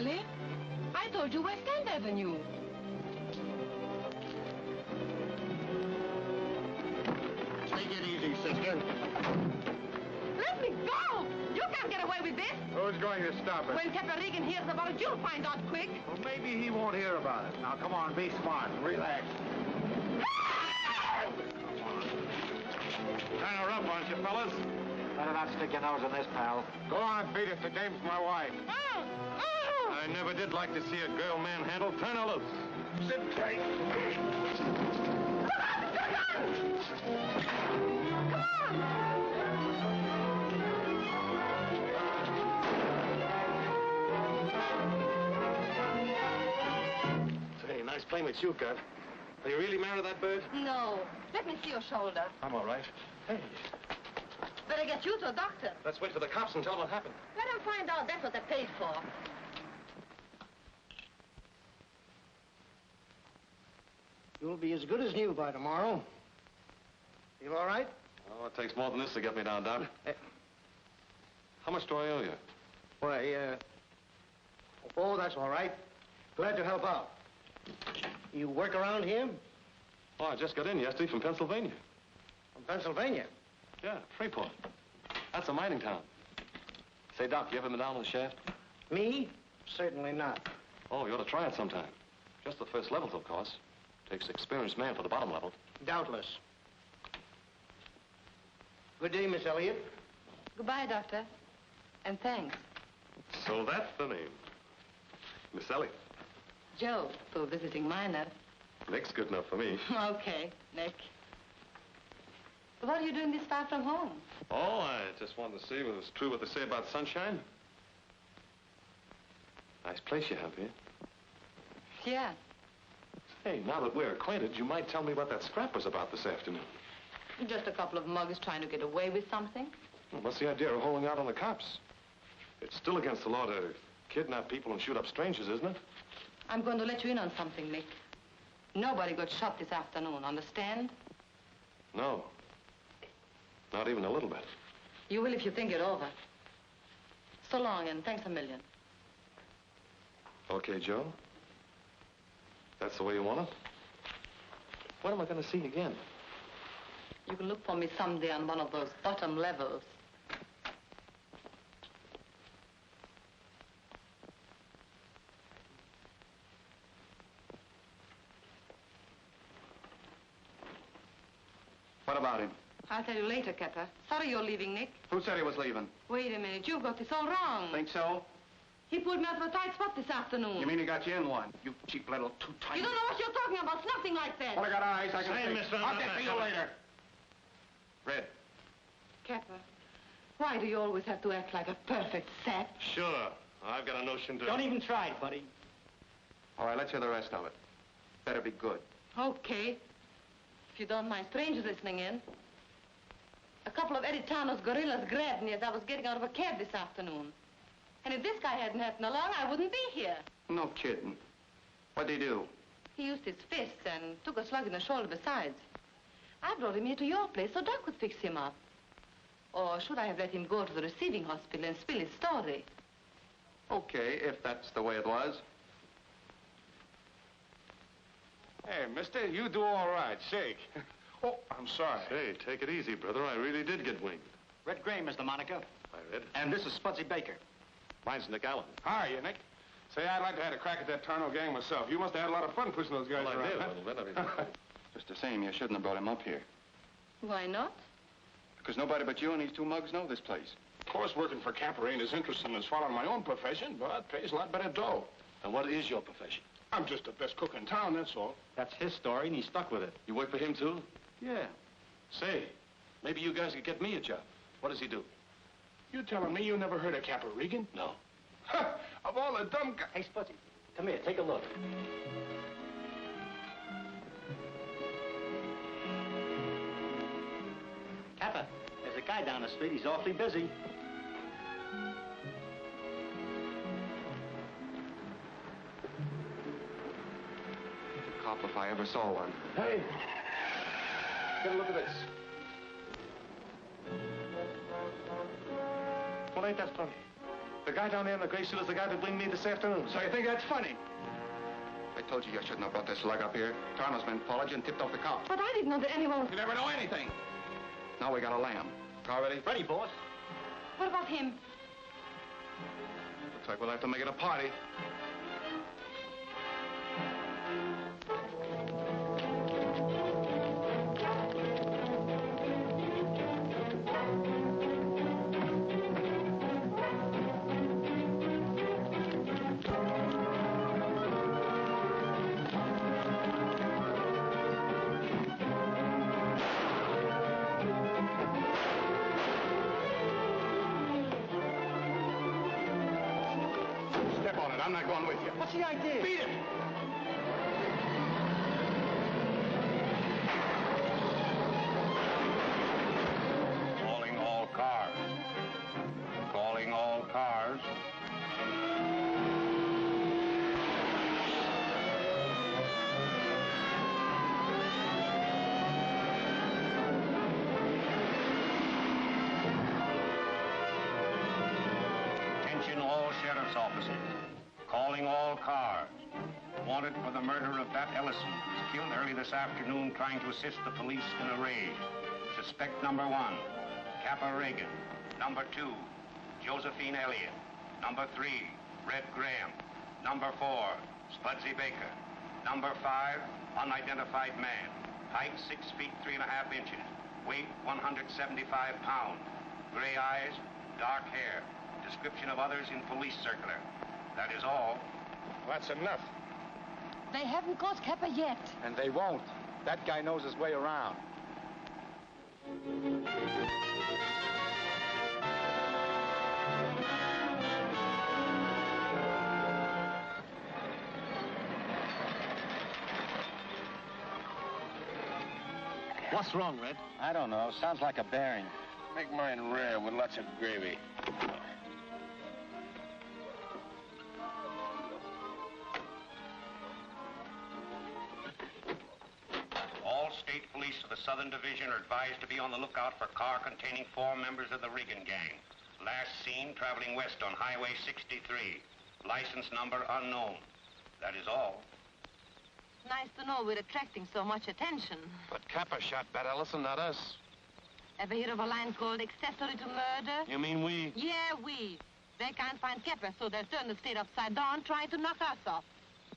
Elliott? I told you West End Avenue. Take it easy, sister. Let me go! You can't get away with this. Who's going to stop us? When Captain Regan hears about it, you'll find out quick. Well, maybe he won't hear about it. Now, come on, be smart and relax. Kind of rough, aren't you, fellas? Better not stick your nose in this, pal. Go on, beat it. The dame's my wife. I never did like to see a girl manhandled. Turn her loose. Sit tight. Come on! Say, nice playmates you got. Are you really married to that bird? No. Let me see your shoulder. I'm all right. Hey, Better get you to a doctor. let's wait for the cops and tell them what happened. Let them find out that's what they're paid for. You'll be as good as new by tomorrow. Feel all right? Oh, it takes more than this to get me down, Doc. How much do I owe you? Why, oh, that's all right. Glad to help out. You work around here? Oh, I just got in yesterday from Pennsylvania. From Pennsylvania? Yeah, Freeport. That's a mining town. Say, Doc, you ever been down on the shaft? Me? Certainly not. Oh, you ought to try it sometime. Just the first levels, of course. Takes an experienced man for the bottom level. Doubtless. Good day, Miss Elliott. Goodbye, Doctor. And thanks. So that's the name. Miss Elliott. Joe, for visiting minor. Nick's good enough for me. Okay, Nick. What are you doing this far from home? Oh, I just wanted to see if it was true what they say about sunshine. Nice place you have here. Yeah. Hey, now that we're acquainted, you might tell me what that scrap was about this afternoon. Just a couple of mugs trying to get away with something. Well, what's the idea of holding out on the cops? It's still against the law to kidnap people and shoot up strangers, isn't it? I'm going to let you in on something, Nick. Nobody got shot this afternoon, understand? No. Not even a little bit. You will if you think it over. So long, and thanks a million. Okay, Joe. That's the way you want it? When am I going to see you again? You can look for me someday on one of those bottom levels. What about him? I'll tell you later, Kepper. Sorry you're leaving, Nick. Who said he was leaving? Wait a minute. You've got this all wrong. Think so? He pulled me out of a tight spot this afternoon. You mean he got you in one? You cheap little two-timers. You don't know what you're talking about. It's nothing like that. Well, I got eyes. I can Say, see. mister, I'll I'm get not to you coming. later. Red. Kepper, why do you always have to act like a perfect sap? Sure. I've got a notion to... Don't even try it, buddy. All right, let's hear the rest of it. Better be good. Okay. If you don't mind strangers listening in. A couple of Eddie Tano's gorillas grabbed me as I was getting out of a cab this afternoon. And if this guy hadn't happened along, I wouldn't be here. No kidding. What'd they do? He used his fists and took a slug in the shoulder besides. I brought him here to your place so Doc could fix him up. Or should I have let him go to the receiving hospital and spill his story? Okay, if that's the way it was. Hey, mister, you do all right. Shake. Oh, I'm sorry. Say, take it easy, brother. I really did get winged. Red Graham is the moniker. I read. And this is Spudsy Baker. Mine's Nick Allen. How are you, Nick? Say, I'd like to have a crack at that Tarno gang myself. You must have had a lot of fun pushing those guys Well, I around. did a huh? little bit. I mean, Just the same, you shouldn't have brought him up here. Why not? Because nobody but you and these two mugs know this place. Of course, working for Capper ain't as interesting as following my own profession, but it pays a lot better dough. and what is your profession? I'm just the best cook in town, that's all. That's his story, and he stuck with it. You work for him, too? Yeah. Say, maybe you guys could get me a job. What does he do? You telling me you never heard of Capper Regan? No. Ha! Of all the dumb guys. Hey, Spudsy, come here, take a look. Kappa, there's a guy down the street. He's awfully busy. A cop if I ever saw one. Hey! Get a look at this. Well, ain't that funny? The guy down there in the gray suit is the guy that blamed me this afternoon. So you think that's funny? I told you shouldn't have brought this slug up here. Tarno's men followed you and tipped off the cops. But I didn't know that anyone... You never know anything. Now we got a lamb. Car ready? Ready, boss. What about him? Looks like we'll have to make it a party. I'm not going with you. What's the idea? Beat it! Calling all cars. Calling all cars. Attention all sheriff's officers. Calling all cars. Wanted for the murder of that Ellison, who was killed early this afternoon trying to assist the police in a raid. Suspect number 1, Kappa Regan. Number 2, Josephine Elliott. Number 3, Red Graham. Number 4, Spudsy Baker. Number 5, unidentified man. Height 6 feet 3.5 inches. Weight 175 pounds. Gray eyes, dark hair. Description of others in police circular. That is all. Well, that's enough. They haven't caught Kappa yet. And they won't. That guy knows his way around. What's wrong, Red? I don't know. Sounds like a bearing. Make mine rare with lots of gravy. All state police of the Southern Division are advised to be on the lookout for car containing 4 members of the Regan gang. Last seen traveling west on Highway 63. License number unknown. That is all. Nice to know we're attracting so much attention. But Kappa shot Bat Ellison, not us. Ever hear of a line called accessory to murder? You mean we? Yeah, we. They can't find Kappa, so they'll turn the state upside down trying to knock us off.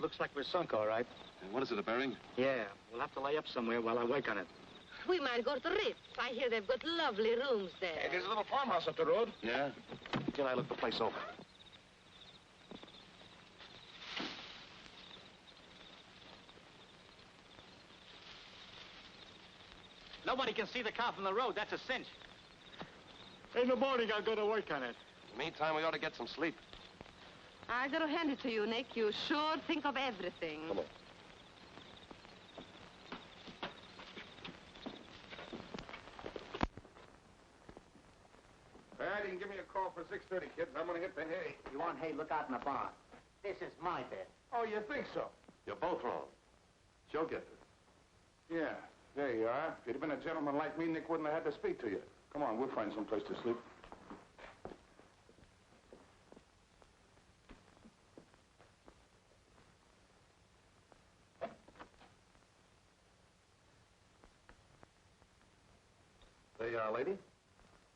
Looks like we're sunk, all right. What is it, a bearing? Yeah, we'll have to lay up somewhere while I work on it. We might go to the Ritz. I hear they've got lovely rooms there. Hey, there's a little farmhouse up the road. Yeah? Till I look the place over. Nobody can see the car from the road. That's a cinch. In the morning, I'll go to work on it. In the meantime, we ought to get some sleep. I gotta hand it to you, Nick. You sure think of everything. Come on. All right, you can give me a call for 6:30, kid. I'm gonna hit the hay. You want hay, look out in the barn. This is my bed. Oh, you think so? You're both wrong. Joe gets it. Yeah, there you are. If you'd have been a gentleman like me, Nick wouldn't have had to speak to you. Come on, we'll find some place to sleep. There you are, lady.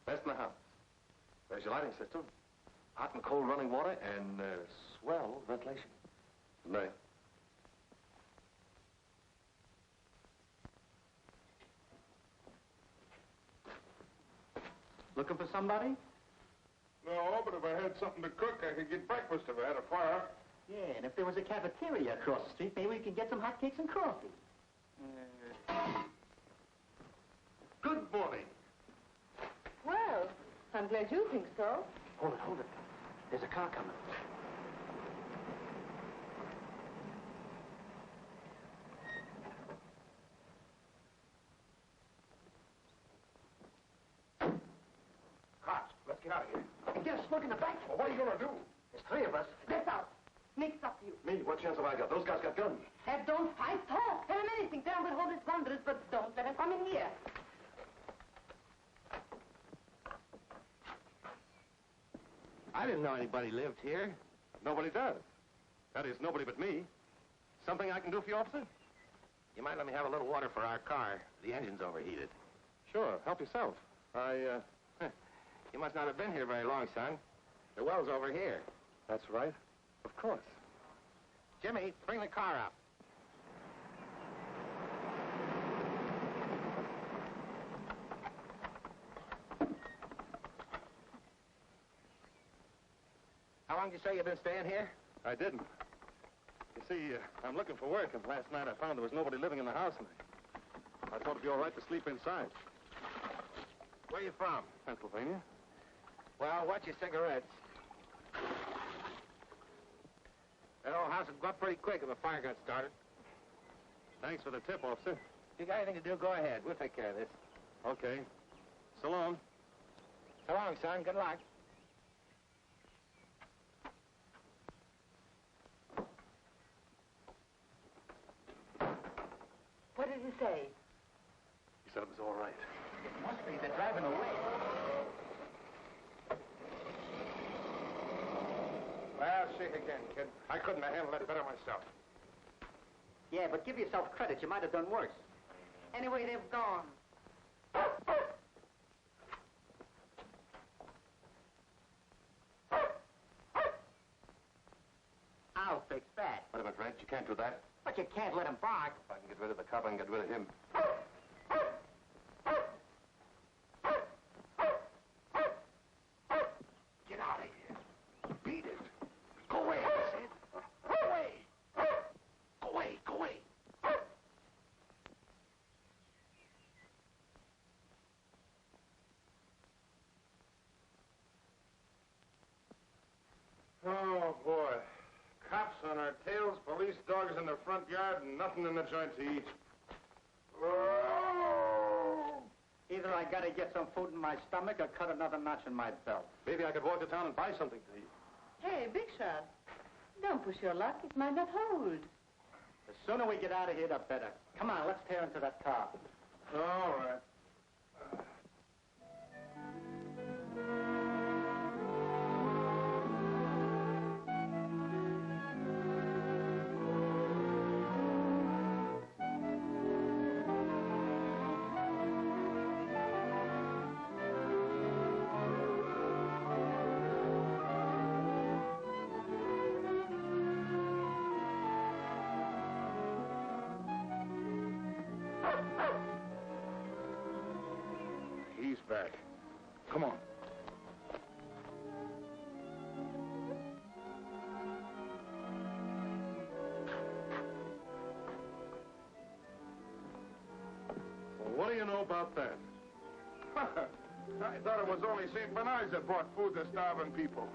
Best in the house. There's your lighting system. Hot and cold running water and swell ventilation. Good night. Looking for somebody? No, but if I had something to cook, I could get breakfast if I had a fire. Yeah, and if there was a cafeteria across the street, maybe we could get some hotcakes and coffee. Good morning. Well, I'm glad you think so. Hold it. There's a car coming. Cops, let's get out of here. And get a smoke in the back. Well, what are you gonna do? There's 3 of us. Get out. Nick's up to you. Me? What chance have I got? Those guys got guns. Don't fight, talk. Tell him anything. Tell him we'll hold his wonders, but don't let him come in here. I didn't know anybody lived here. Nobody does. That is, nobody but me. Something I can do for you, officer? You might let me have a little water for our car. The engine's overheated. Sure, help yourself. You must not have been here very long, son. The well's over here. That's right. Of course. Jimmy, bring the car up. How long did you say you've been staying here? I didn't. You see, I'm looking for work, and last night I found there was nobody living in the house, and I thought it'd be all right to sleep inside. Where are you from? Pennsylvania. Well, watch your cigarettes. That old house would go up pretty quick if a fire got started. Thanks for the tip, officer. If you got anything to do, go ahead. We'll take care of this. Okay. So long. So long, son. Good luck. What did he say? He said it was all right. It must be. They're driving away. Well, shake again, kid. I couldn't have handled that better myself. Yeah, but give yourself credit. You might have done worse. Anyway, they've gone. I'll fix that. Wait a minute, Red. You can't do that. But you can't let him bark. If I can get rid of the cop, I can get rid of him. Get out of here. Beat it. Go away, I said. Go away. Go away. Go away. Oh, boy. Cops on our tails, police dogs in the front yard, and nothing in the joint to eat. Either I gotta get some food in my stomach or cut another notch in my belt. Maybe I could walk to town and buy something to eat. Hey, Big Shot. Don't push your luck. It might not hold. The sooner we get out of here, the better. Come on, let's tear into that car. All right. He's back. Come on. Well, what do you know about that? I thought it was only St. Bernard's that brought food to starving people.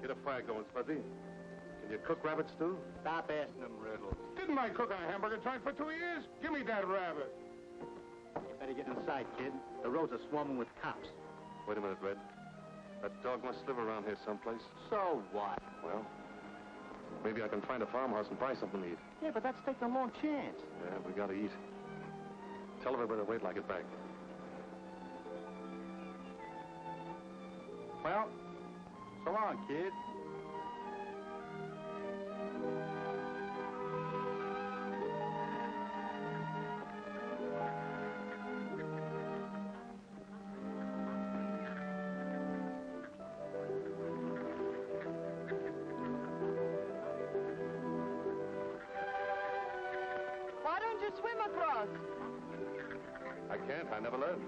Get a fire going, Spudsy. Can you cook rabbit stew? Stop asking them riddles. Didn't I cook a hamburger joint for 2 years? Give me that rabbit. You better get inside, kid. The roads are swarming with cops. Wait a minute, Red. That dog must live around here someplace. So what? Well, maybe I can find a farmhouse and buy something to eat. Yeah, but that's taking a long chance. Yeah, we gotta eat. Tell everybody to wait till I get back. Well, so long, kid. Why don't you swim across? I can't. I never learned.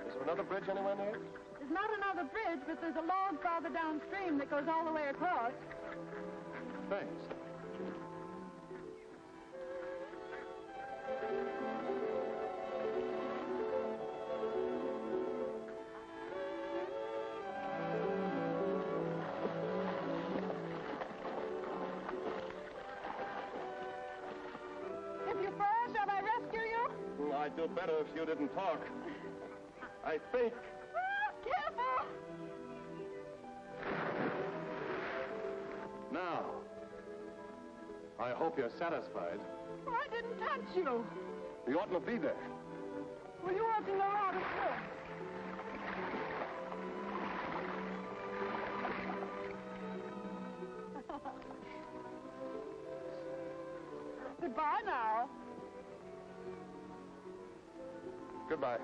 Is there another bridge anywhere near? There's not another bridge, but there's a log farther downstream that goes all the way across. Thanks. If you fall, shall I rescue you? Well, I'd do better if you didn't talk. I think. Careful! Now, I hope you're satisfied. I didn't touch you. You oughtn't to be there. Well, you ought to know how to swim. Goodbye now. Goodbye.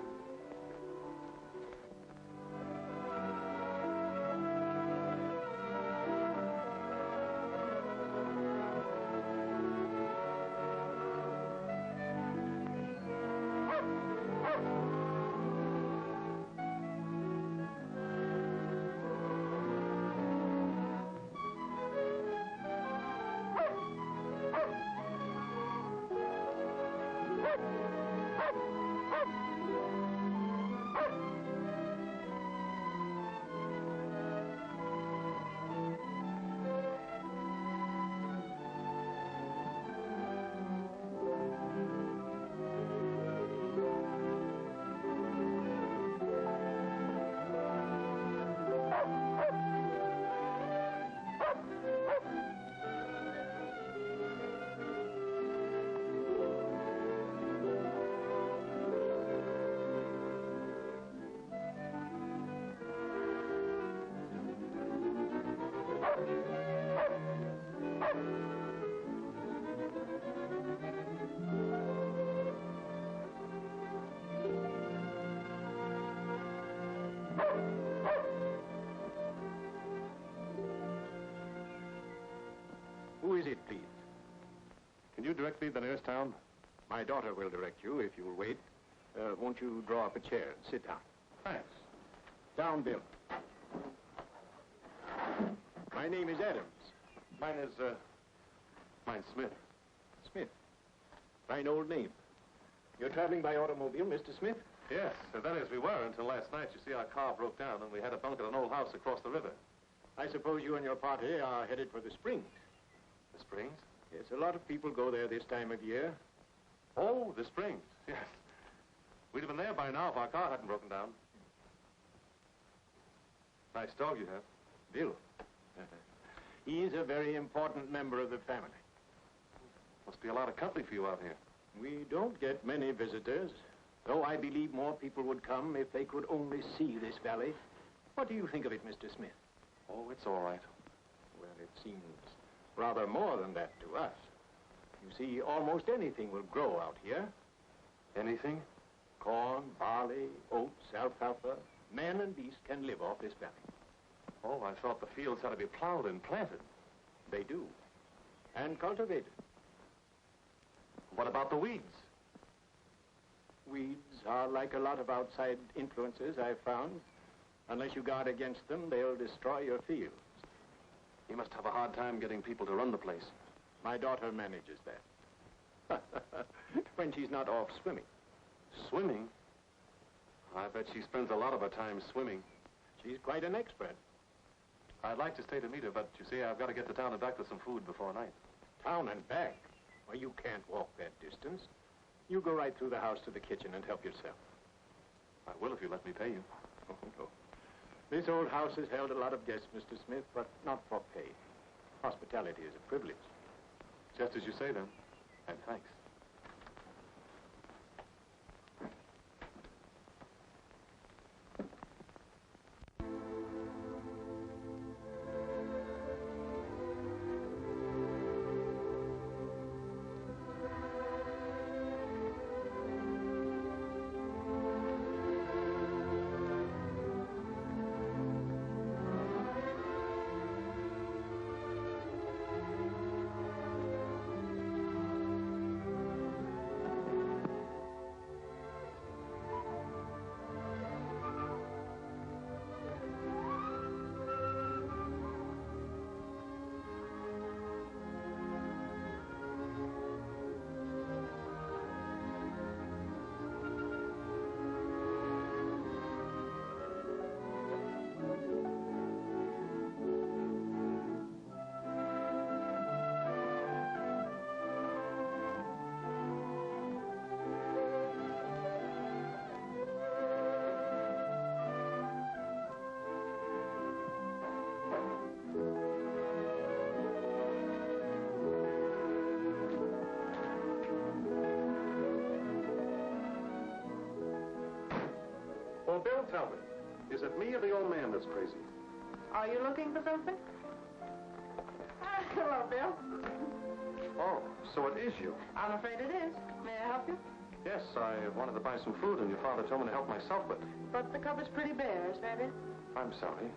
Who is it, please? Can you direct me to the nearest town? My daughter will direct you if you'll wait. Won't you draw up a chair and sit down? Thanks. Down, Bill. My name is Adams. Mine's Smith. Smith. Fine old name. You're traveling by automobile, Mr. Smith? Yes, that is, we were until last night. You see, our car broke down and we had to bunk at an old house across the river. I suppose you and your party are headed for the Springs. The Springs? Yes, a lot of people go there this time of year. Oh, the Springs, yes. We'd have been there by now if our car hadn't broken down. Nice dog you have. Bill. He is a very important member of the family. Must be a lot of company for you out here. We don't get many visitors, though I believe more people would come if they could only see this valley. What do you think of it, Mr. Smith? Oh, it's all right. Well, it seems rather more than that to us. You see, almost anything will grow out here. Anything? Corn, barley, oats, alfalfa. Man and beast can live off this valley. Oh, I thought the fields had to be plowed and planted. They do. And cultivated. What about the weeds? Weeds are like a lot of outside influences, I've found. Unless you guard against them, they'll destroy your fields. You must have a hard time getting people to run the place. My daughter manages that. When she's not off swimming. Swimming? I bet she spends a lot of her time swimming. She's quite an expert. I'd like to stay to meet her, but you see, I've got to get to town and back with some food before night. Town and back? Well, you can't walk that distance. You go right through the house to the kitchen and help yourself. I will if you let me pay you. Oh, no. This old house has held a lot of guests, Mr. Smith, but not for pay. Hospitality is a privilege. Just as you say, then. And thanks. Well, Bill, tell me, is it me or the old man that's crazy? Are you looking for something? Hello, Bill. Oh, so it is you. I'm afraid it is. May I help you? Yes, I wanted to buy some food, and your father told me to help myself, but... But the cupboard's pretty bare, isn't it? I'm sorry.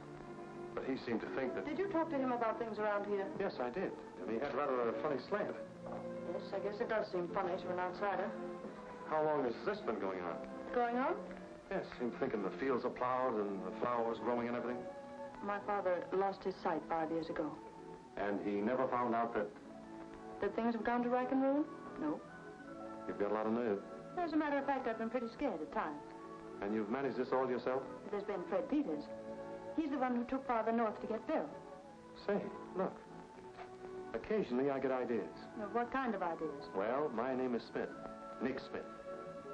But he seemed to think that... Did you talk to him about things around here? Yes, I did. And he had rather a funny slant. Yes, I guess it does seem funny to an outsider. How long has this been going on? Going on? Yes, him thinking the fields are plowed and the flowers growing and everything. My father lost his sight 5 years ago. And he never found out that... That things have gone to rack and ruin? No. You've got a lot of nerve. As a matter of fact, I've been pretty scared at times. And you've managed this all yourself? There's been Fred Peters. He's the one who took Father north to get Bill. Say, look. Occasionally I get ideas. Now, what kind of ideas? Well, my name is Smith. Nick Smith.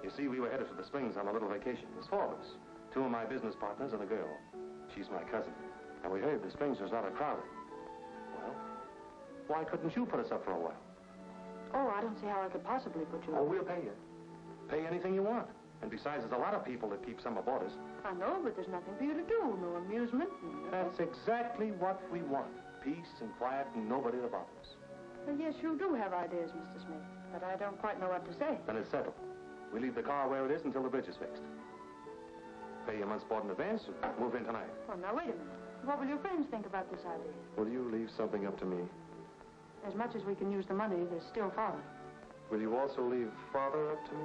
You see, we were headed for the Springs on a little vacation. There's 4 of us. 2 of my business partners and a girl. She's my cousin. And we heard the Springs was rather crowded. Well, why couldn't you put us up for a while? Oh, I don't see how I could possibly put you Oh, up. we'll pay you. Pay anything you want. And besides, there's a lot of people that keep summer boarders. I know, but there's nothing for you to do. No amusement. That's exactly what we want. Peace and quiet and nobody to bother us. Well, yes, you do have ideas, Mr. Smith. But I don't quite know what to say. Then it's settled. We leave the car where it is until the bridge is fixed. Pay your month's board in advance and move in tonight. Well, now, wait a minute. What will your friends think about this idea? Will you leave something up to me? As much as we can use the money, there's still Father. Will you also leave Father up to me?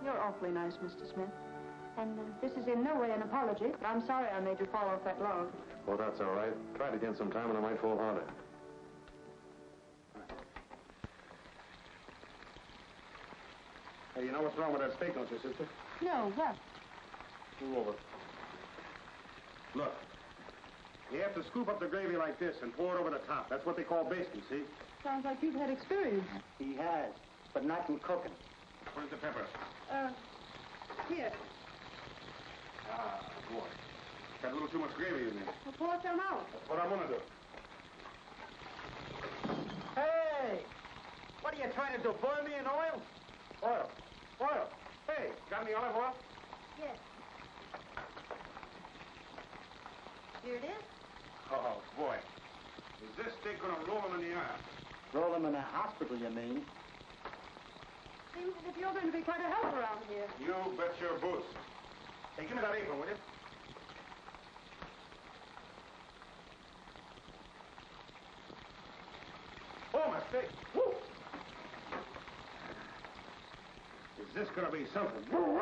You're awfully nice, Mr. Smith. And this is in no way an apology, but I'm sorry I made you fall off that log. Well, that's all right. Try it again sometime and I might fall harder. Hey, you know what's wrong with that steak, don't you, sister? No, what? Move over. Look. You have to scoop up the gravy like this and pour it over the top. That's what they call basting, see? Sounds like you've had experience. He has, but not in cooking. Where's the pepper? Here. Ah, boy. Got a little too much gravy in there. Well, pour some out. That's what I'm gonna do. Hey! What are you trying to do, boil me in oil? Oil. Oil. Hey, got any olive oil? Yes. Here it is. Oh, boy. Is this steak gonna roll him in the eye? Roll him in a hospital, you mean? Seems as if you're going to be quite a help around here. You bet your boots. Hey, give me that apron, will you? Oh, my steak. Woo! Is this gonna be something? Woo!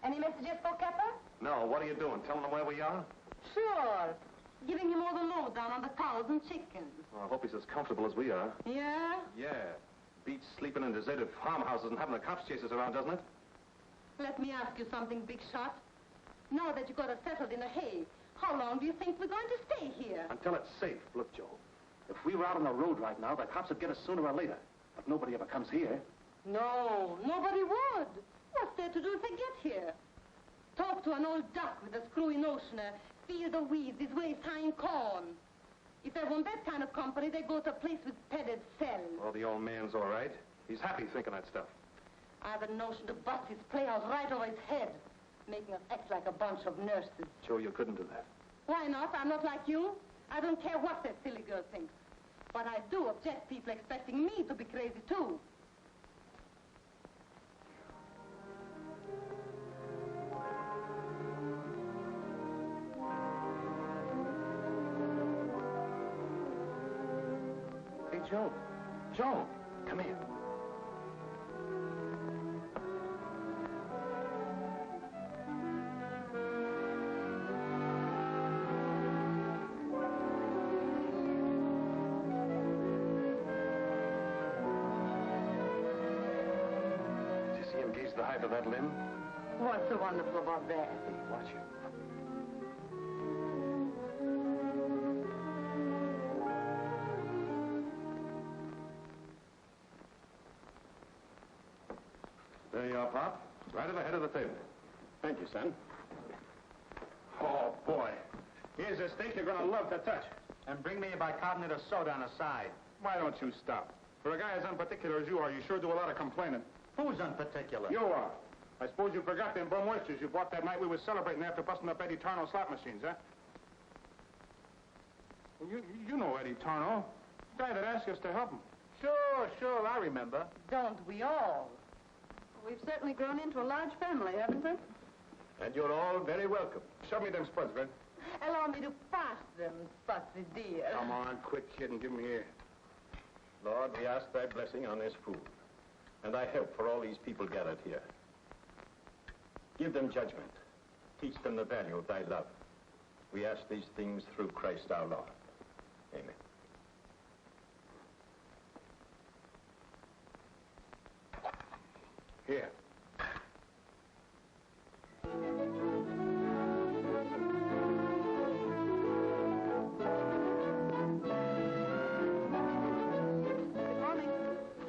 Any messages for Kepper? No, what are you doing? Telling them where we are? Sure. Giving him all the lowdown on the cows and chickens. Well, I hope he's as comfortable as we are. Yeah? Yeah. Beats sleeping in deserted farmhouses and having the cops chase us around, doesn't it? Let me ask you something, Big Shot. Now that you got us settled in a hay, how long do you think we're going to stay here? Until it's safe. Look, Joe. If we were out on the road right now, the cops would get us sooner or later. But nobody ever comes here. No, nobody would. What's there to do if they get here? Talk to an old duck with a screwy notioner, feel the weeds his waist high in corn. If they want that kind of company, they go to a place with padded cells. Well, the old man's all right. He's happy thinking that stuff. I've a notion to bust his playhouse right over his head, making us act like a bunch of nurses. Joe, you couldn't do that. Why not? I'm not like you. I don't care what that silly girl thinks. But I do object people expecting me to be crazy, too. Hey, Joe. Joe, come here. The height of that limb? What's so wonderful about that? Watch it. There you are, Pop. Right at the head of the table. Thank you, son. Oh, boy. Here's a steak you're gonna love to touch. And bring me a bicarbonate of soda on the side. Why don't you stop? For a guy as unparticular as you are, you sure do a lot of complaining. Who's unparticular? You are. I suppose you forgot them bum oysters you bought that night we were celebrating after busting up Eddie Tarno's slot machines, huh? You know Eddie Tarno. The guy that asked us to help him. Sure, I remember. Don't we all? We've certainly grown into a large family, haven't we? And you're all very welcome. Show me them spuds, Fred. Allow me to pass them, Spudsy dear. Come on, quit kidding. Give 'em here. Lord, we ask thy blessing on this food, and thy help for all these people gathered here. Give them judgment. Teach them the value of thy love. We ask these things through Christ our Lord. Amen. Here.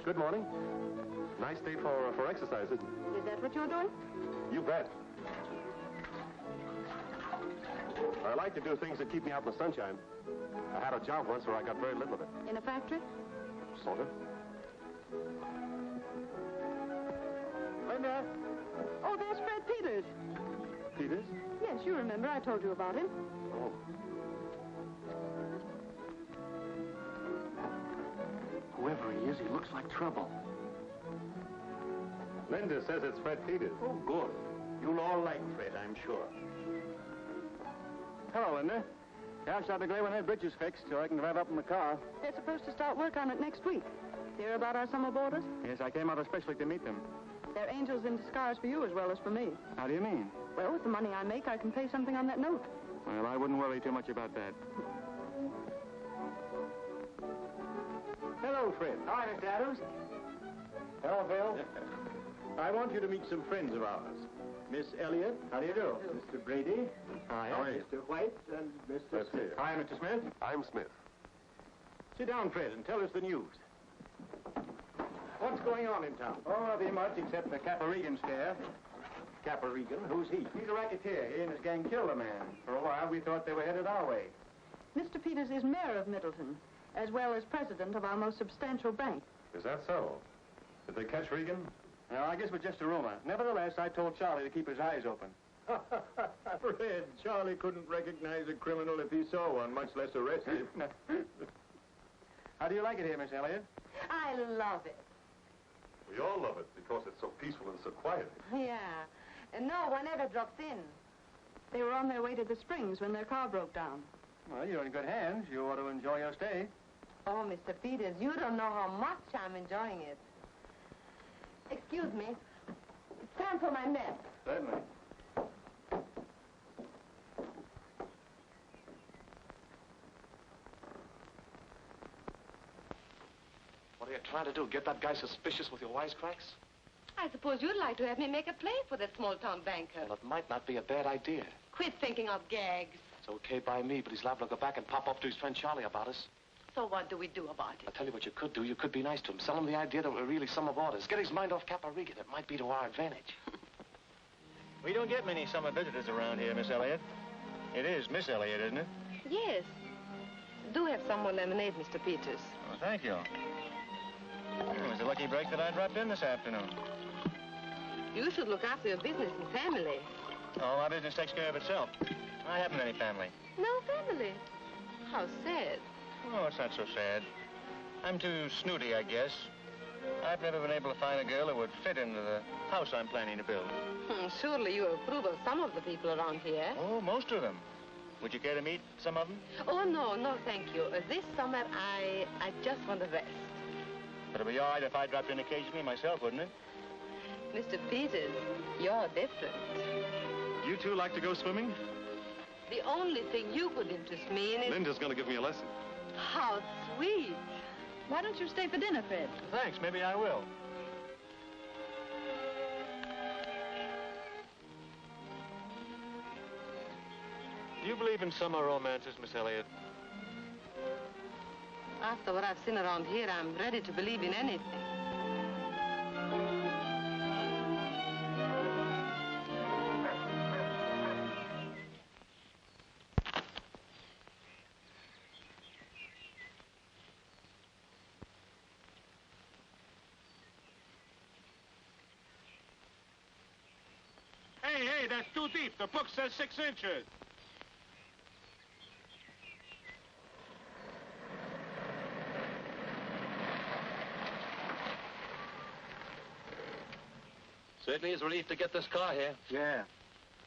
Good morning. Nice day for exercise, isn't it? Is that what you're doing? You bet. I like to do things that keep me out in the sunshine. I had a job once where I got very little of it. In a factory? Sort of. Linda? Oh, there's Fred Peters. Peters? Yes, you remember. I told you about him. Oh. Whoever he is, he looks like trouble. Linda says it's Fred Peters. Oh, good. You'll all like Fred, I'm sure. Hello, Linda. Cash out the gray when that bridge is fixed so I can drive up in the car. They're supposed to start work on it next week. Hear about our summer boarders? Yes, I came out especially to meet them. They're angels in disguise for you as well as for me. How do you mean? Well, with the money I make, I can pay something on that note. Well, I wouldn't worry too much about that. Hello, Fred. Hi, Mr. Adams. Hello, Bill. I want you to meet some friends of ours. Miss Elliott. How do you do? Mr. Brady. Hi, How are you? Mr. White and Mr. That's Smith. it. Hi, Mr. Smith. I'm Smith. Sit down, Fred, and tell us the news. What's going on in town? Oh, nothing much except the Capper Regan scare. Capper Regan? Who's he? He's a racketeer. He and his gang killed a man. For a while, we thought they were headed our way. Mr. Peters is mayor of Middleton, as well as president of our most substantial bank. Is that so? Did they catch Regan? Now, I guess it was just a rumor. Nevertheless, I told Charlie to keep his eyes open. Fred, Charlie couldn't recognize a criminal if he saw one, much less arrest him. How do you like it here, Miss Elliott? I love it. We all love it because it's so peaceful and so quiet. Yeah. And no one ever drops in. They were on their way to the Springs when their car broke down. Well, you're in good hands. You ought to enjoy your stay. Oh, Mr. Peters, you don't know how much I'm enjoying it. Excuse me. It's time for my mess. Certainly. What are you trying to do? Get that guy suspicious with your wisecracks? I suppose you'd like to have me make a play for that small-town banker. Well, it might not be a bad idea. Quit thinking of gags. It's okay by me, but he's liable to go back and pop up to his friend Charlie about us. So what do we do about it? I'll tell you what you could do. You could be nice to him. Sell him the idea that we're really summer boarders. Get his mind off Capper Regan. It might be to our advantage. We don't get many summer visitors around here, Miss Elliott. It is Miss Elliott, isn't it? Yes. Do have some more lemonade, Mr. Peters. Oh, thank you. It was a lucky break that I dropped in this afternoon. You should look after your business and family. Oh, my business takes care of itself. I haven't any family. No family? How sad. Oh, it's not so sad. I'm too snooty, I guess. I've never been able to find a girl who would fit into the house I'm planning to build. Surely you approve of some of the people around here. Oh, most of them. Would you care to meet some of them? Oh, no, thank you. This summer, I just want to rest. But it'd be all right if I dropped in occasionally myself, wouldn't it? Mr. Peters, you're different. You two like to go swimming? The only thing you could interest me in is... Linda's going to give me a lesson. How sweet. Why don't you stay for dinner, Fred? Thanks, maybe I will. Do you believe in summer romances, Miss Elliott? After what I've seen around here, I'm ready to believe in anything. Hey, that's too deep. The book says 6 inches. Certainly is a relief to get this car here. Yeah.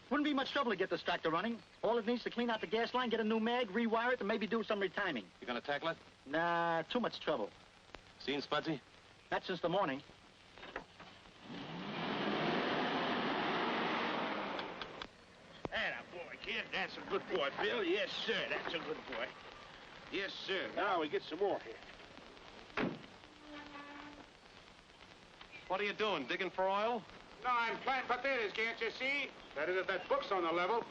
Wouldn't be much trouble to get this tractor running. All it needs to clean out the gas line, get a new mag, rewire it, and maybe do some retiming. You gonna tackle it? Nah, too much trouble. Seen Spudsy? Not since the morning. Atta boy, kid. That's a good boy, Bill. Yes, sir. That's a good boy. Yes, sir. Now we get some more here. What are you doing, digging for oil? No, I'm planting potatoes, can't you see? That is, if that book's on the level.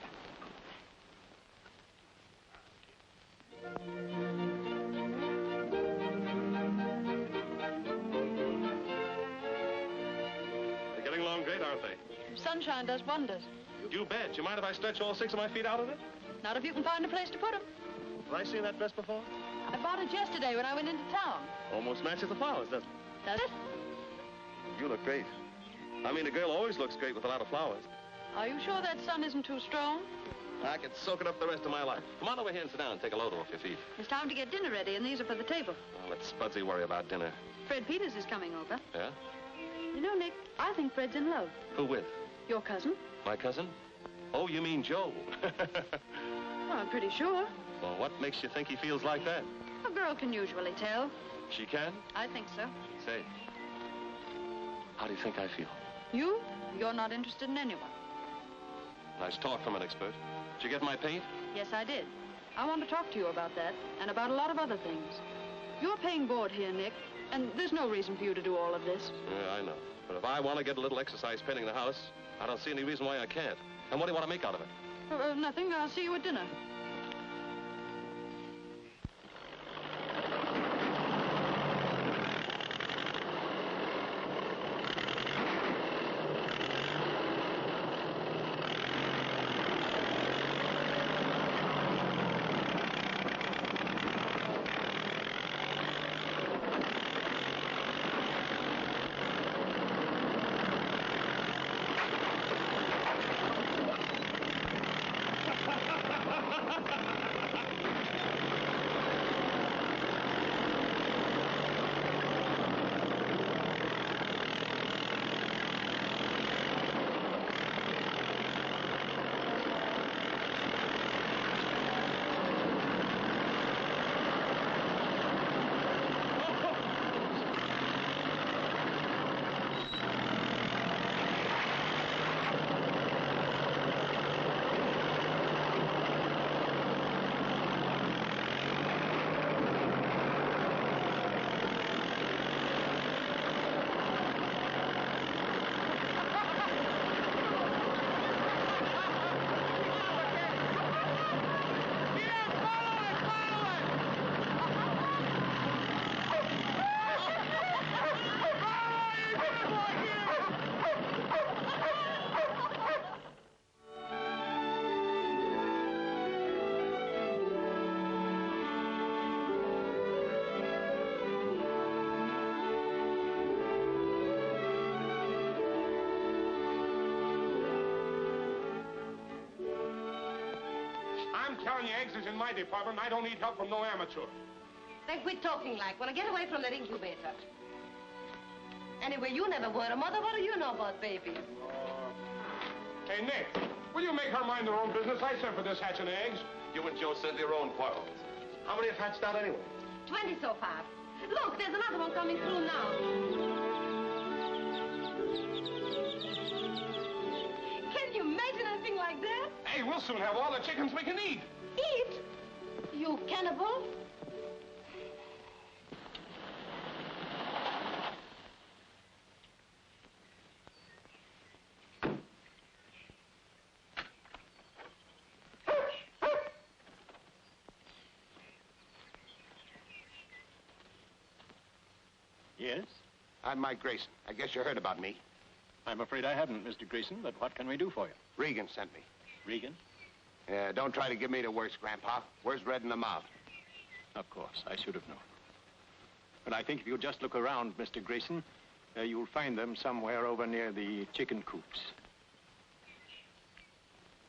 They're getting along great, aren't they? Sunshine does wonders. You bet. You mind if I stretch all 6 of my feet out of it? Not if you can find a place to put them. Have I seen that dress before? I bought it yesterday when I went into town. Almost matches the flowers, doesn't it? Does it? You look great. I mean, a girl always looks great with a lot of flowers. Are you sure that sun isn't too strong? I could soak it up the rest of my life. Come on over here and sit down and take a load off your feet. It's time to get dinner ready, and these are for the table. Well, let Spudsy worry about dinner. Fred Peters is coming over. Yeah? You know, Nick, I think Fred's in love. Who with? Your cousin? My cousin? Oh, you mean Joe. Well, I'm pretty sure. Well, what makes you think he feels like that? A girl can usually tell. She can? I think so. Say, how do you think I feel? You? You're not interested in anyone. Nice talk from an expert. Did you get my paint? Yes, I did. I want to talk to you about that, and about a lot of other things. You're paying board here, Nick, and there's no reason for you to do all of this. Yeah, I know. But if I want to get a little exercise painting the house, I don't see any reason why I can't. And what do you want to make out of it? Nothing. I'll see you at dinner. Telling you, eggs is in my department. I don't need help from no amateur. Then quit talking like. When I get away from that incubator. Anyway, you never were a mother. What do you know about babies? Hey, Nick, will you make her mind her own business? I sent for this hatching eggs. You and Joe said your own quarrels. How many have hatched out anyway? 20 so far. Look, there's another one coming through now. Can you imagine anything like that? Hey, we'll soon have all the chickens we can eat. Eat? You cannibal? Yes? I'm Mike Grayson. I guess you heard about me. I'm afraid I haven't, Mr. Grayson, but what can we do for you? Regan sent me. Regan? Don't try to give me the worst, Grandpa. Where's red in the mouth? Of course, I should have known. But I think if you just look around, Mr. Grayson, you'll find them somewhere over near the chicken coops.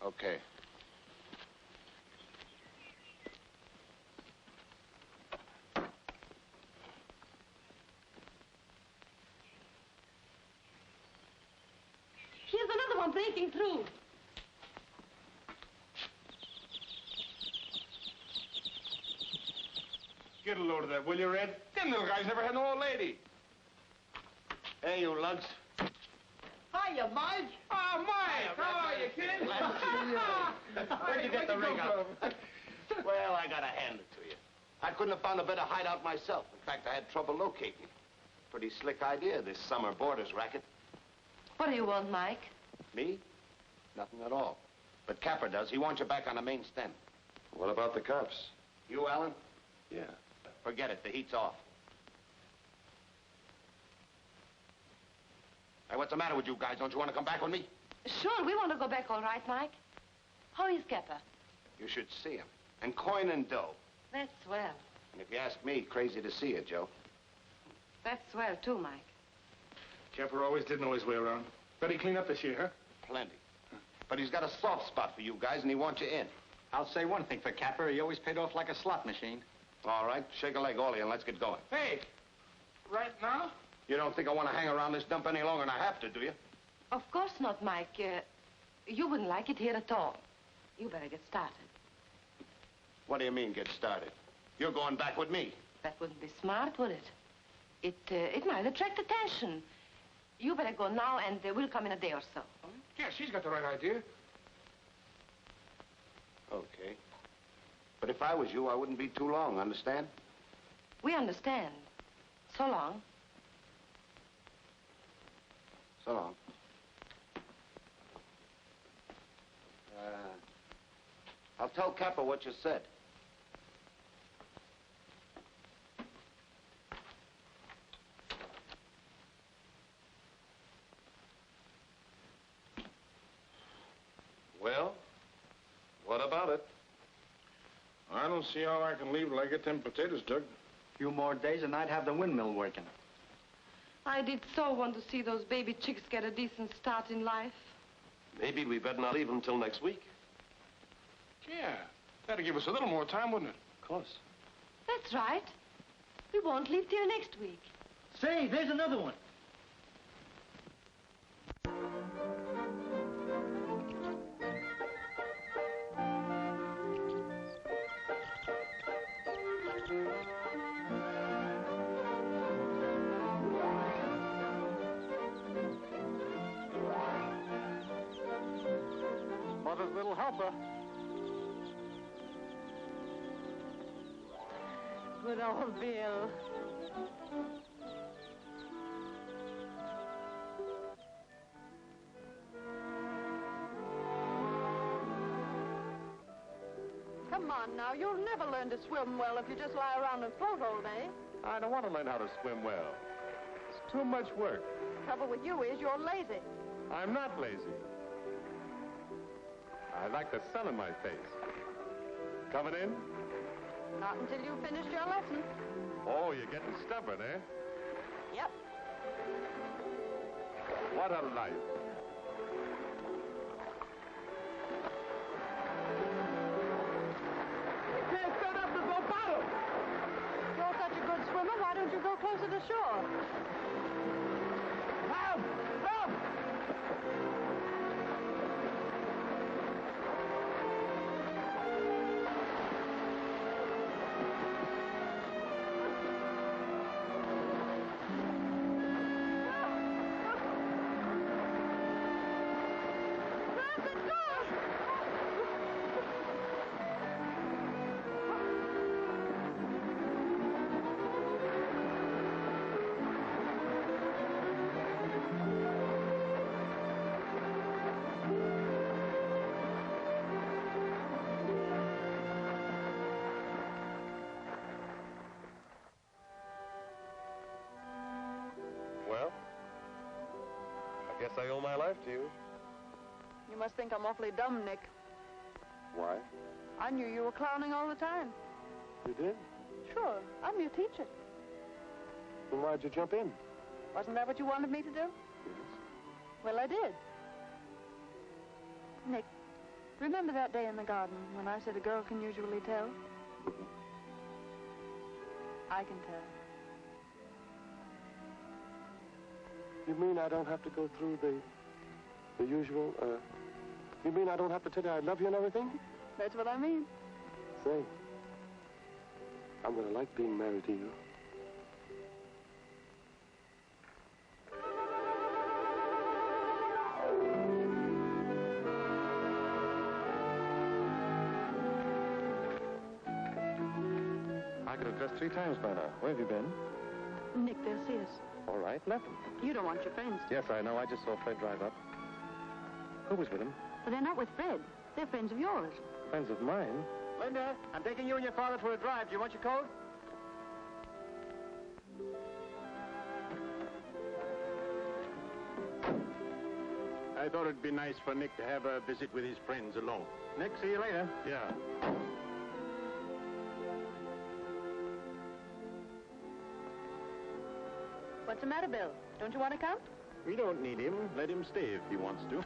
Okay. breaking through. Get a load of that, will you, Red? Them little guys never had no old lady. Hey, you lugs. Hiya, Mike. Oh, Mike! How are you, kid? Glad to see you. Where'd you get the rig out? Well, I gotta hand it to you. I couldn't have found a better hideout myself. In fact, I had trouble locating it. Pretty slick idea, this summer boarders racket. What do you want, Mike? Me? Nothing at all. But Capper does. He wants you back on the main stem. What about the cops? You, Alan? Yeah. Forget it. The heat's off. Hey, what's the matter with you guys? Don't you want to come back with me? Sure, we want to go back all right, Mike. How is Capper? You should see him. And coin and dough. That's swell. And if you ask me, crazy to see you, Joe. That's swell, too, Mike. Capper always did know his way around. Better clean up this year, huh? Plenty. But he's got a soft spot for you guys, and he wants you in. I'll say one thing for Capper. He always paid off like a slot machine. All right, shake a leg, all of you, and let's get going. Hey, right now? You don't think I want to hang around this dump any longer than I have to, do you? Of course not, Mike. You wouldn't like it here at all. You better get started. What do you mean, get started? You're going back with me. That wouldn't be smart, would it? It might attract attention. You better go now, and we'll come in a day or so. Yeah, she's got the right idea. Okay. But if I was you, I wouldn't be too long, understand? We understand. So long. So long. I'll tell Capper what you said. Well, what about it? I don't see how I can leave till I get them potatoes dug. A few more days and I'd have the windmill working. I did so want to see those baby chicks get a decent start in life. Maybe we better not leave until next week. Yeah, that'd give us a little more time, wouldn't it? Of course. That's right. We won't leave till next week. Say, there's another one. Mother's little helper. Good old Bill. Come on now, you'll never learn to swim well if you just lie around and float all day. I don't want to learn how to swim well. It's too much work. Trouble with you is you're lazy. I'm not lazy. I like the sun in my face. Coming in? Not until you've finished your lesson. Oh, you're getting stubborn, eh? Yep. What a life. You can't set up to go bottom. You're such a good swimmer, why don't you go closer to shore? Help! Help! Well, I guess I owe my life to you. You must think I'm awfully dumb, Nick. Why? I knew you were clowning all the time. You did? Sure, I'm your teacher. Then why'd you jump in? Wasn't that what you wanted me to do? Yes. Well, I did. Nick, remember that day in the garden when I said a girl can usually tell? I can tell. You mean I don't have to go through the The usual, you mean I don't have to tell you I love you and everything? That's what I mean. Say, I'm gonna like being married to you. I could have dressed 3 times by now. Where have you been? Nick, they'll see us. All right, left them. You don't want your friends. Yes, I know. I just saw Fred drive up. Who was with him? But they're not with Fred. They're friends of yours. Friends of mine. Linda, I'm taking you and your father for a drive. Do you want your coat? I thought it'd be nice for Nick to have a visit with his friends alone. Nick, see you later. Yeah. What's the matter, Bill? Don't you want to come? We don't need him. Let him stay if he wants to.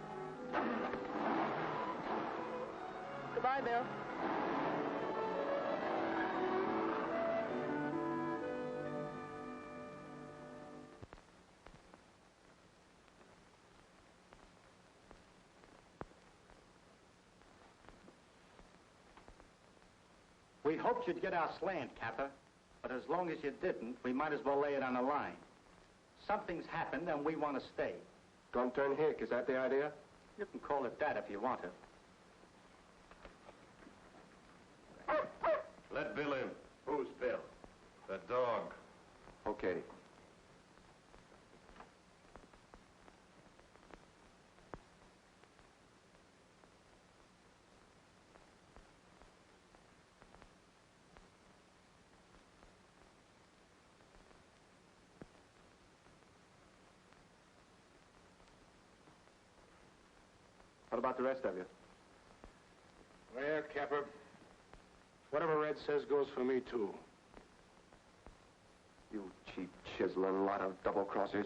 Goodbye, Bill. We hoped you'd get our slant, Capper. But as long as you didn't, we might as well lay it on the line. Something's happened, and we want to stay. Gun turn hick, is that the idea? You can call it that if you want to. Let Bill in. Who's Bill? The dog. Okay. What about the rest of you? Well, Capper, whatever Red says goes for me, too. You cheap, chiseling lot of double-crossers.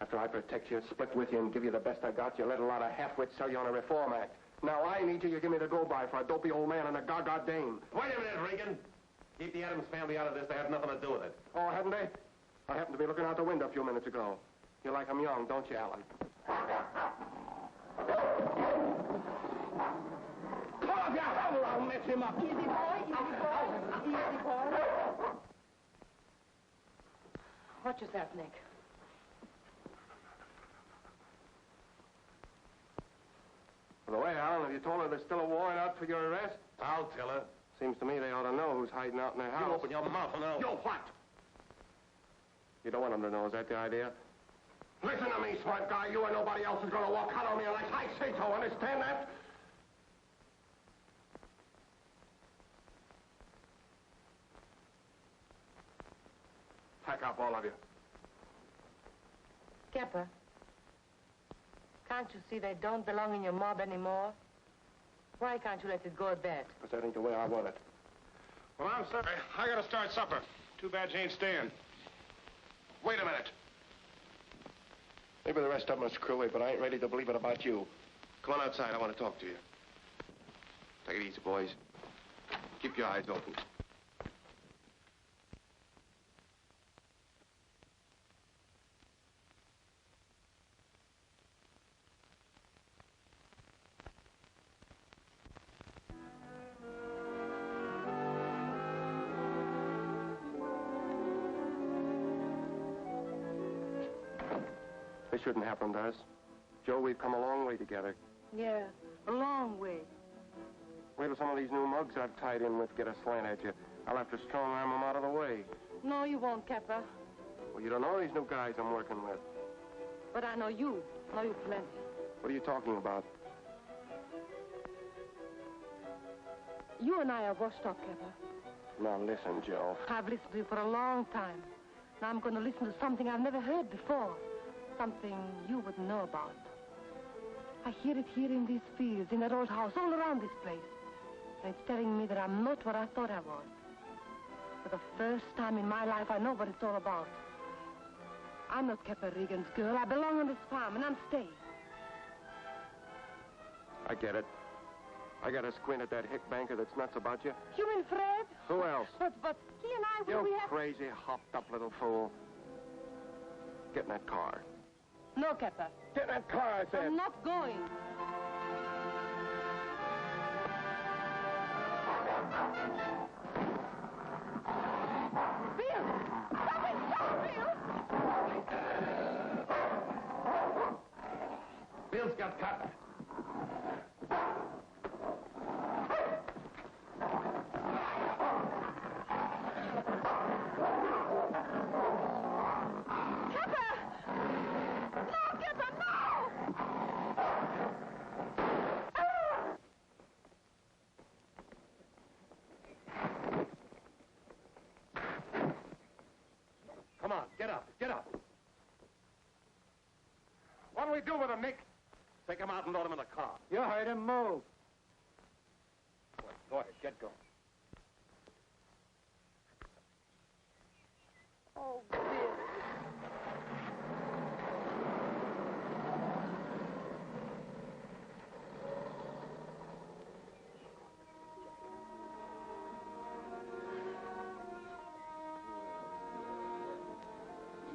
After I protect you, split with you, and give you the best I got, you let a lot of half-wits sell you on a reform act. Now I need you, you give me the go-by for a dopey old man and a gaga dame. Wait a minute, Regan. Keep the Adams family out of this. They have nothing to do with it. Oh, haven't they? I happened to be looking out the window a few minutes ago. You like 'em young, don't you, Alan? Come here, I'll mess him up. Easy, boy. Easy, boy. What is that, Nick? By the way, Alan, have you told her there's still a warrant out for your arrest? I'll tell her. Seems to me they ought to know who's hiding out in their house. You open your mouth and I'll... You what? You don't want them to know, is that the idea? Listen to me, smart guy. You and nobody else is going to walk out on me unless I say so. Understand that? Pack up, all of you. Skipper, can't you see they don't belong in your mob anymore? Why can't you let it go at that? Because that ain't the way I want it. Well, I'm sorry. I gotta start supper. Too bad you ain't staying. Wait a minute. Maybe the rest of them are screwy, but I ain't ready to believe it about you. Come on outside. I want to talk to you. Take it easy, boys. Keep your eyes open. This shouldn't happen to us. Joe, we've come a long way together. Yeah, a long way. Wait till some of these new mugs I've tied in with get a slant at you. I'll have to strong-arm them out of the way. No, you won't, Capper. Well, you don't know these new guys I'm working with. But I know you. Know you plenty. What are you talking about? You and I are washed up, Capper. Now, listen, Joe. I've listened to you for a long time. Now I'm going to listen to something I've never heard before. Something you wouldn't know about. I hear it here in these fields, in that old house, all around this place. And it's telling me that I'm not what I thought I was. For the first time in my life, I know what it's all about. I'm not Capper Regan's girl. I belong on this farm, and I'm staying. I get it. I got to squint at that hick banker that's nuts about you. You and Fred? Who else? But he and I, You we have... crazy, hopped-up little fool. Get in that car. No, Capper. Get in that car, I said. I'm not going. Bill! Something, stop, Bill! Bill's got cut. Come on, get up, get up. What do we do with him, Nick? Take him out and load him in the car. You heard him. Move. Go ahead, get going. Oh, Bill.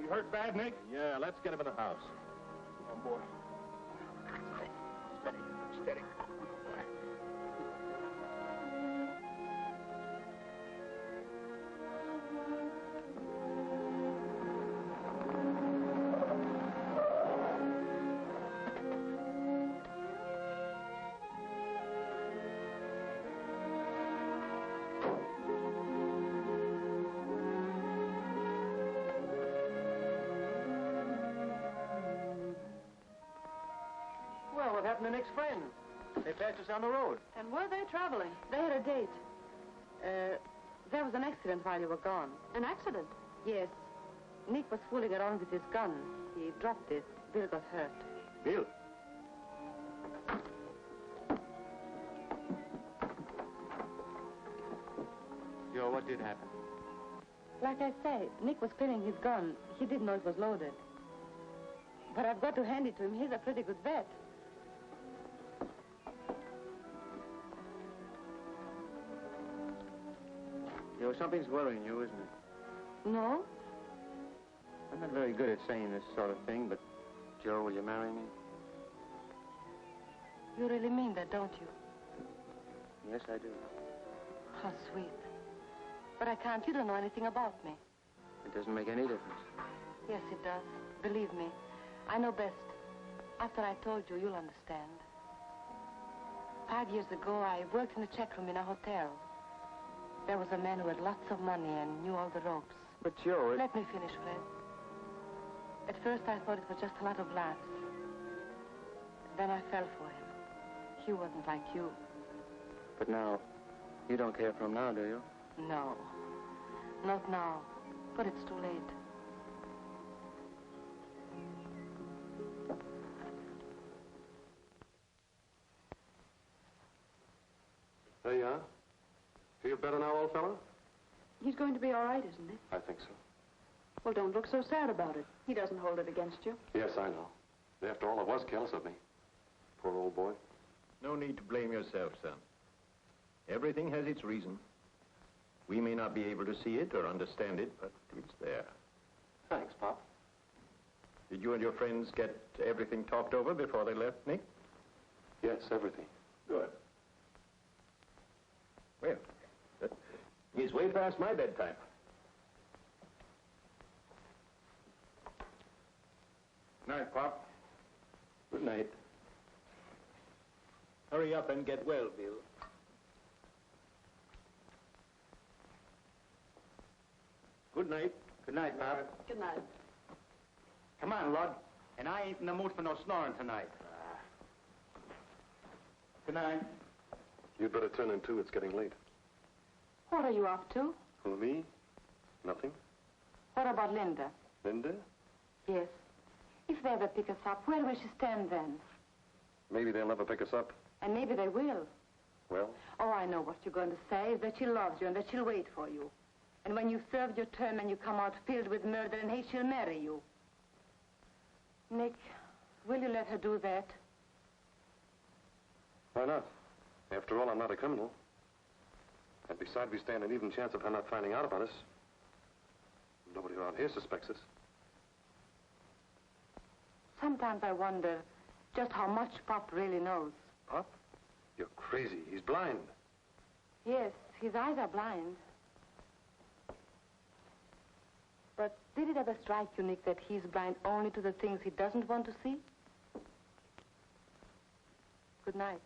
You hurt bad, Nick? Yeah, let's get him in the house. Come on, boy. Steady, steady. Well, what happened to Nick's friends? They passed us on the road. And were they traveling? They had a date. There was an accident while you were gone. An accident? Yes. Nick was fooling around with his gun. He dropped it. Bill got hurt. Bill? Joe, what did happen? Like I say, Nick was cleaning his gun. He didn't know it was loaded. But I've got to hand it to him. He's a pretty good vet. Joe, something's worrying you, isn't it? No? I'm not very good at saying this sort of thing, but, Joe, will you marry me? You really mean that, don't you? Yes, I do. How sweet. But I can't. You don't know anything about me. It doesn't make any difference. Yes, it does. Believe me. I know best. After I told you, you'll understand. 5 years ago, I worked in a check room in a hotel. There was a man who had lots of money and knew all the ropes. But, Joe, Let me finish, Fred. At first, I thought it was just a lot of laughs. Then I fell for him. He wasn't like you. But now, you don't care for him now, do you? No. Not now. But it's too late. There you are. Feel better now, old fellow? He's going to be all right, isn't he? I think so. Well, don't look so sad about it. He doesn't hold it against you. Yes, I know. After all, I was careless of me. Poor old boy. No need to blame yourself, son. Everything has its reason. We may not be able to see it or understand it, but it's there. Thanks, Pop. Did you and your friends get everything talked over before they left, Nick? Yes, everything. Good. Well, he's way past my bedtime. Night, Pop. Good night. Hurry up and get well, Bill. Good night. Good night, Pop. Good night. Come on, Lud. And I ain't in the mood for no snoring tonight. Good night. You'd better turn in, too. It's getting late. What are you up to? Who, me? Nothing. What about Linda? Linda? Yes. If they ever pick us up, where will she stand then? Maybe they'll never pick us up. And maybe they will. Well? Oh, I know what you're going to say, that she loves you and that she'll wait for you. And when you've served your term and you come out filled with murder and hate, she'll marry you. Nick, will you let her do that? Why not? After all, I'm not a criminal. And besides, we stand an even chance of her not finding out about us. Nobody around here suspects us. sometimes I wonder just how much Pop really knows. Pop? You're crazy. He's blind. Yes, his eyes are blind. But did it ever strike you, Nick, that he's blind only to the things he doesn't want to see? Good night.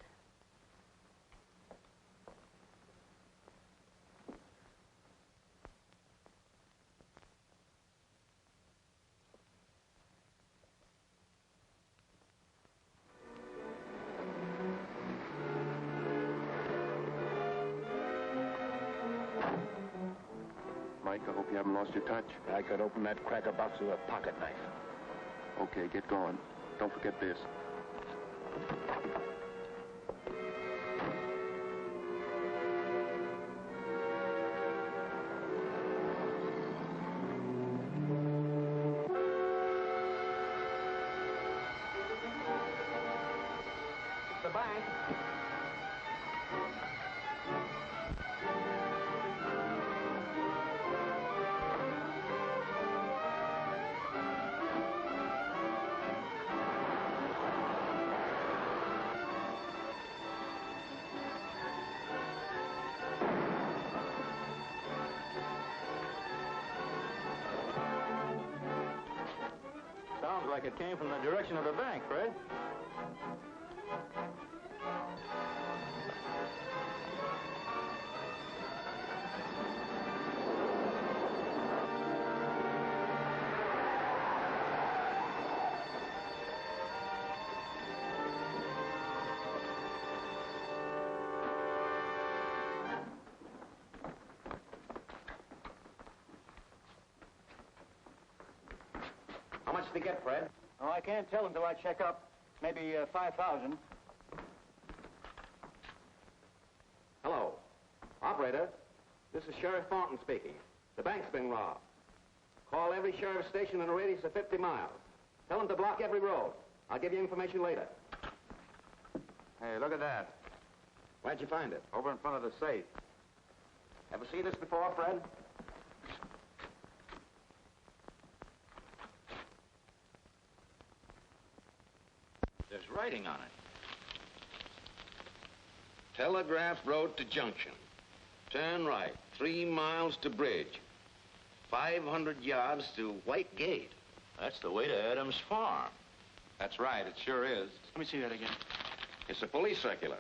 Mike, I hope you haven't lost your touch. I could open that cracker box with a pocket knife. Okay, get going. Don't forget this. The bank. Sounds like it came from the direction of the bank, Fred. How much did he get, Fred? Oh, I can't tell until I check up. Maybe 5,000. Hello. Operator, this is Sheriff Thornton speaking. The bank's been robbed. Call every sheriff's station in a radius of 50 miles. Tell them to block every road. I'll give you information later. Hey, look at that. Where'd you find it? Over in front of the safe. Ever see this before, Fred? There's writing on it. Telegraph Road to Junction. Turn right, 3 miles to Bridge. 500 yards to White Gate. That's the way to Adams Farm. That's right, it sure is. Let me see that again. It's a police circular.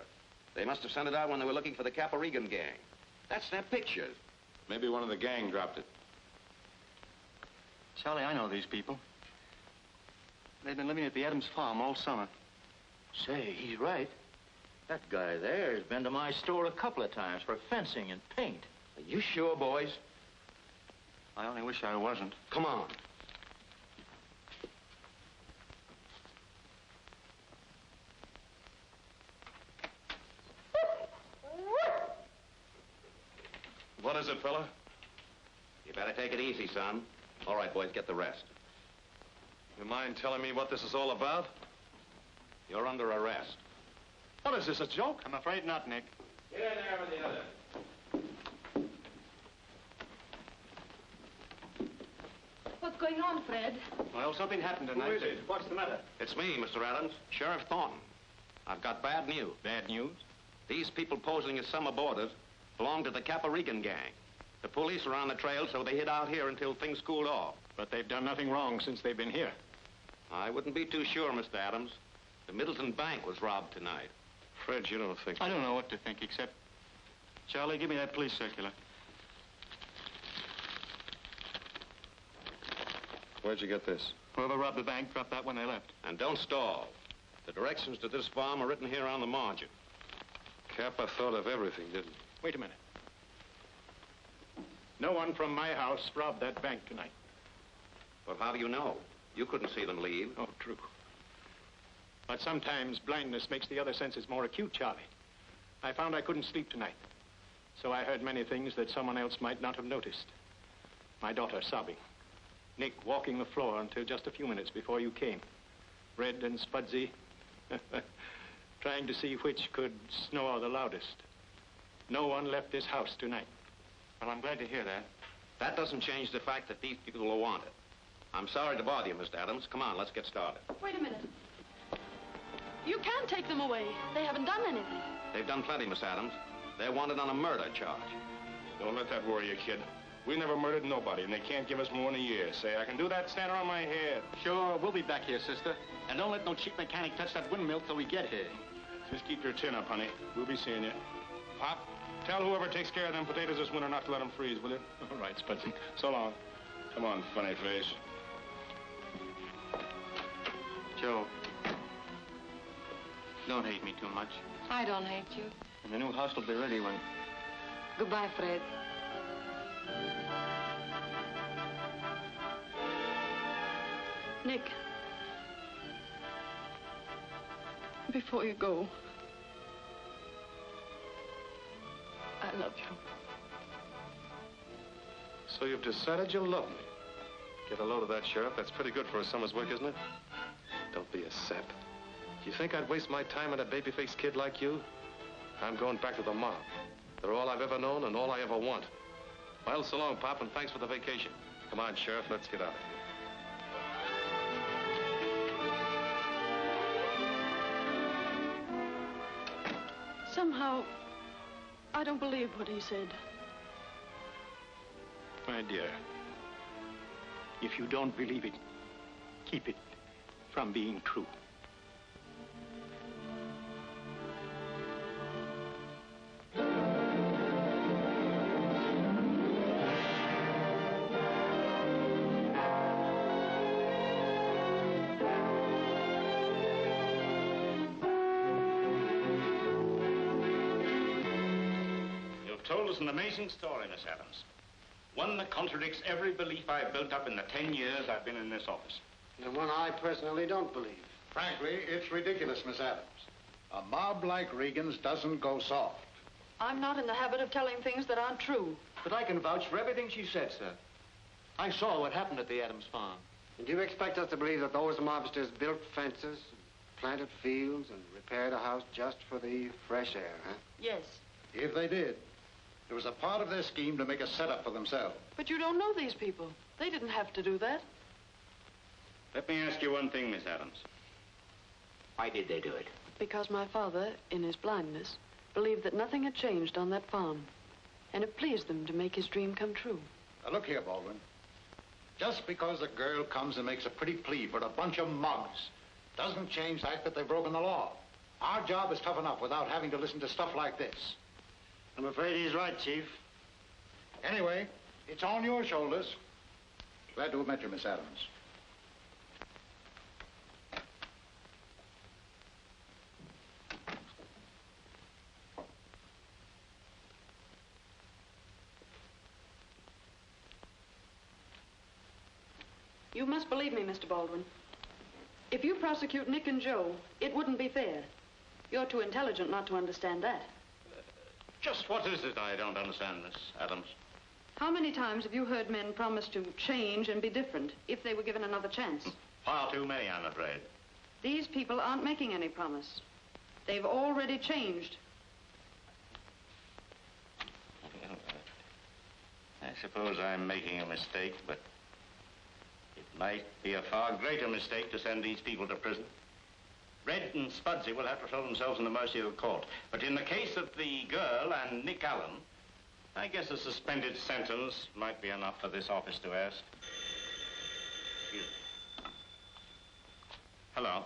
They must have sent it out when they were looking for the Regan gang. That's their picture. Maybe one of the gang dropped it. Charlie, I know these people. They've been living at the Adams Farm all summer. Say, he's right. That guy there has been to my store a couple of times for fencing and paint. Are you sure, boys? I only wish I wasn't. Come on. What is it, fella? You better take it easy, son. All right, boys, get the rest. You mind telling me what this is all about? You're under arrest. What is this, a joke? I'm afraid not, Nick. Get in there with the other. What's going on, Fred? Well, something happened tonight. Who is it? What's the matter? It's me, Mr. Adams, Sheriff Thornton. I've got bad news. Bad news? These people posing as summer boarders belong to the Regan gang. The police are on the trail, so they hid out here until things cooled off. But they've done nothing wrong since they've been here. I wouldn't be too sure, Mr. Adams. The Middleton Bank was robbed tonight. Fred, you don't think... I don't know what to think, except... Charlie, give me that police circular. Where'd you get this? Whoever robbed the bank dropped that when they left. And don't stall. The directions to this farm are written here on the margin. Kappa thought of everything, didn't he? Wait a minute. No one from my house robbed that bank tonight. But how do you know? You couldn't see them leave. Oh, true. But sometimes blindness makes the other senses more acute, Charlie. I found I couldn't sleep tonight. So I heard many things that someone else might not have noticed. My daughter sobbing. Nick walking the floor until just a few minutes before you came. Red and Spudsy trying to see which could snore the loudest. No one left this house tonight. Well, I'm glad to hear that. That doesn't change the fact that these people are wanted. I'm sorry to bother you, Mr. Adams. Come on, let's get started. Wait a minute. You can't take them away. They haven't done anything. They've done plenty, Miss Adams. They're wanted on a murder charge. Don't let that worry you, kid. We never murdered nobody, and they can't give us more than a year. Say, I can do that standing on my head. Sure, we'll be back here, sister. And don't let no cheap mechanic touch that windmill till we get here. Just keep your chin up, honey. We'll be seeing you. Pop, tell whoever takes care of them potatoes this winter not to let them freeze, will you? All right, Spudsy. So long. Come on, funny face. Joe, don't hate me too much. I don't hate you. And the new house will be ready when... Goodbye, Fred. Nick. Before you go, I love you. So you've decided you love me. Get a load of that, Sheriff. That's pretty good for a summer's work, isn't it? Don't be a sap. Do you think I'd waste my time on a baby-faced kid like you? I'm going back to the mob. They're all I've ever known and all I ever want. Well, so long, Pop, and thanks for the vacation. Come on, Sheriff, let's get out of here. Somehow, I don't believe what he said. My dear, if you don't believe it, keep it from being true. Told us an amazing story, Miss Adams. One that contradicts every belief I've built up in the 10 years I've been in this office. And one I personally don't believe. Frankly, it's ridiculous, Miss Adams. A mob like Regan's doesn't go soft. I'm not in the habit of telling things that aren't true. But I can vouch for everything she said, sir. I saw what happened at the Adams farm. And do you expect us to believe that those mobsters built fences, planted fields, and repaired a house just for the fresh air, huh? Yes. If they did, it was a part of their scheme to make a setup for themselves. But you don't know these people. They didn't have to do that. Let me ask you one thing, Miss Adams. Why did they do it? Because my father, in his blindness, believed that nothing had changed on that farm. And it pleased them to make his dream come true. Now, look here, Baldwin. Just because a girl comes and makes a pretty plea for a bunch of mugs doesn't change the fact that they've broken the law. Our job is tough enough without having to listen to stuff like this. I'm afraid he's right, Chief. Anyway, it's on your shoulders. Glad to have met you, Miss Adams. You must believe me, Mr. Baldwin. If you prosecute Nick and Joe, it wouldn't be fair. You're too intelligent not to understand that. Just what is it I don't understand, Miss Adams? How many times have you heard men promise to change and be different if they were given another chance? Far too many, I'm afraid. These people aren't making any promise. They've already changed. I suppose I'm making a mistake, but it might be a far greater mistake to send these people to prison. Red and Spudsy will have to throw themselves in the mercy of the court. But in the case of the girl and Nick Allen, I guess a suspended sentence might be enough for this office to ask. Excuse me. Hello.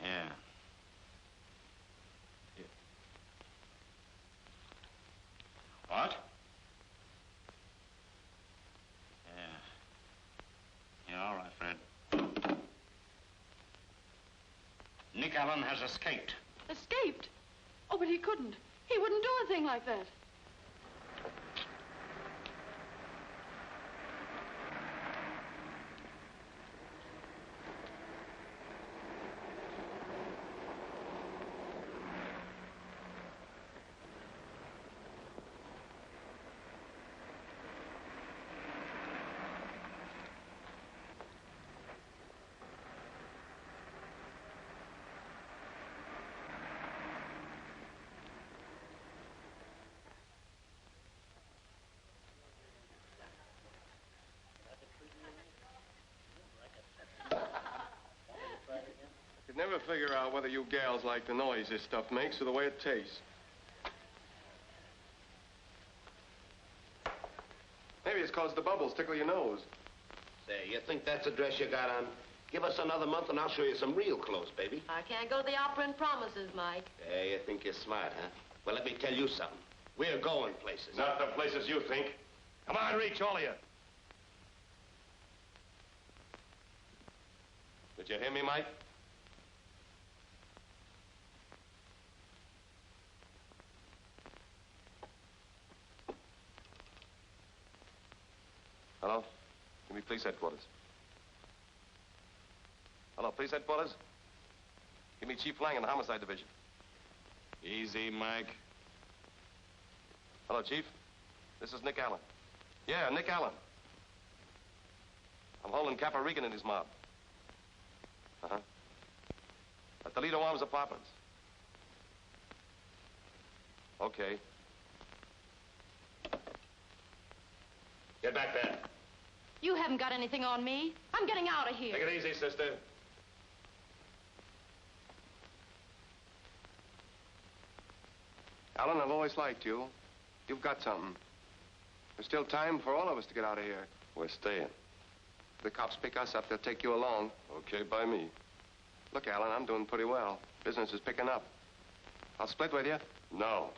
Yeah. What? Yeah, all right, Fred. Nick Allen has escaped. Escaped? Oh, but he couldn't. He wouldn't do a thing like that. whether you gals like the noise this stuff makes or the way it tastes. Maybe it's 'cause the bubbles tickle your nose. Say, you think that's the dress you got on? Give us another month and I'll show you some real clothes, baby. I can't go to the opera and promises, Mike. Hey, you think you're smart, huh? Well, let me tell you something. We're going places. Not the places you think. Come on, reach, all of you. Did you hear me, Mike? Hello? Give me police headquarters. Hello, police headquarters? Give me Chief Lang in the homicide division. Easy, Mike. Hello, Chief. This is Nick Allen. Yeah, Nick Allen. I'm holding Capper Regan and his mob. Uh-huh. At Toledo Arms Apartments. Okay. Get back there. You haven't got anything on me. I'm getting out of here. Take it easy, sister. Alan, I've always liked you. You've got something. There's still time for all of us to get out of here. We're staying. If the cops pick us up, they'll take you along. Okay, by me. Look, Alan, I'm doing pretty well. Business is picking up. I'll split with you. No.